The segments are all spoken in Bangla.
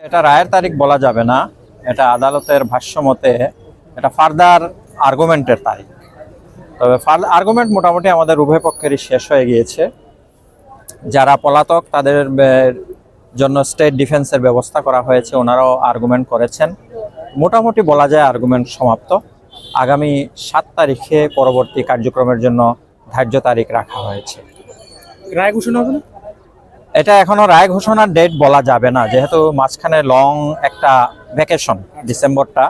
এটা রায়ের তারিখ বলা যাবে না, এটা আদালতের ভাষ্যমতে এটা ফার্দার আর্গুমেন্টের তারিখ। তবে আর্গুমেন্ট মোটামুটি আমাদের উভয় পক্ষেরই শেষ হয়ে গিয়েছে। যারা পলাতক তাদের জন্য স্টেট ডিফেন্সের ব্যবস্থা করা হয়েছে, ওনারাও আর্গুমেন্ট করেছেন। মোটামুটি বলা যায় আর্গুমেন্ট সমাপ্ত। আগামী 7 তারিখে পরবর্তী কার্যক্রমের জন্য ধার্য তারিখ রাখা হয়েছে। রায় ঘোষণা হবে না? এটা এখনো রায় ঘোষণার ডেট বলা যাবে না, যেহেতু মাঝখানে লং একটা ভ্যাকেশন ডিসেম্বরটা,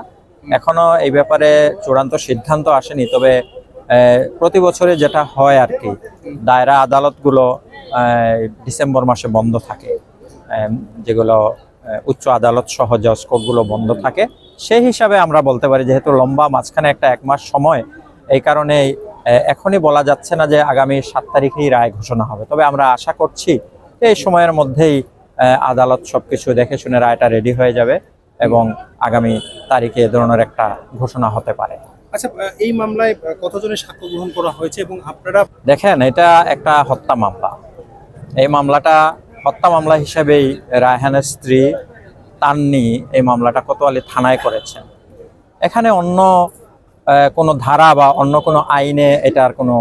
এখনো এই ব্যাপারে চূড়ান্ত সিদ্ধান্ত আসেনি। তবে প্রতি বছরে যেটা হয় আর কি, দায়রা আদালতগুলো ডিসেম্বর মাসে বন্ধ থাকে, যেগুলো উচ্চ আদালত সহ জজ কোর্টগুলো বন্ধ থাকে। সেই হিসাবে আমরা বলতে পারি, যেহেতু লম্বা মাঝখানে একটা 1 মাস সময়, এই কারণেই এখনই বলা যাচ্ছে না যে আগামী 7 তারিখেই রায় ঘোষণা হবে। তবে আমরা আশা করছি এই সময়ের মধ্যেই আদালত সবকিছু দেখে শুনে রায়টা রেডি হয়ে যাবে এবং আগামী তারিখে এ ধরনের একটা ঘোষণা হতে পারে। আচ্ছা, এই মামলায় কতজনের সাক্ষ্য গ্রহণ করা হয়েছে এবং আপনারা দেখেন, এটা একটা হত্যা মামলা। এই মামলাটা হত্যা মামলা হিসেবেই রায়হানের স্ত্রী তান্নি এই মামলাটা কোতোয়ালি থানায় করেছেন। এখানে অন্য কোনো ধারা বা অন্য কোনো আইনে এটার কোনো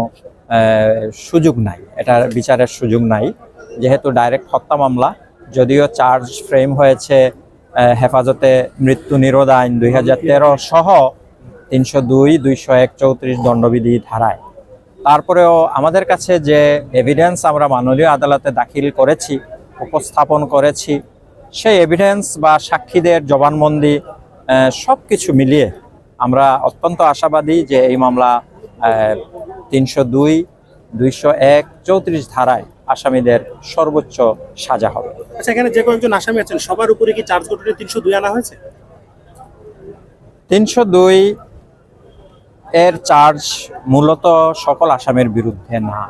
সুযোগ নাই, এটার বিচারের সুযোগ নাই, যেহেতু ডাইরেক্ট হত্যা মামলা। যদিও চার্জ ফ্রেম হয়েছে হেফাজতে মৃত্যু নিরোধ আইন 2013 সহ 302, 201, 34 দণ্ডবিধি ধারায়। তারপরেও আমাদের কাছে যে এভিডেন্স আমরা মাননীয় আদালতে দাখিল করেছি, উপস্থাপন করেছি, সেই এভিডেন্স বা সাক্ষীদের জবানবন্দি সব কিছু মিলিয়ে আমরা অত্যন্ত আশাবাদী যে এই মামলা 302, 201, 34 ধারায় আসামিদের সর্বোচ্চ সাজা হবে। আচ্ছা, এখানে যে কয়েকজন আসামি আছেন সবার উপরে কি চার্জ গঠনে 302 আনা হয়েছে? 302 এর চার্জ মূলত সকল আসামির বিরুদ্ধে না।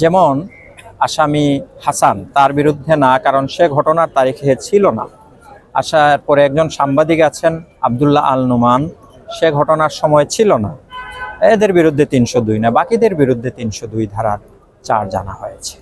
যেমন আসামি হাসান, তার বিরুদ্ধে না, কারণ সে ঘটনার তারিখে ছিল না। আসার পরে একজন সাংবাদিক আছেন আব্দুল্লাহ আল নুমান, সে ঘটনার সময় ছিল না। এদের বিরুদ্ধে 302 না, বাকিদের বিরুদ্ধে 302 ধারার চার্জ আনা হয়েছে।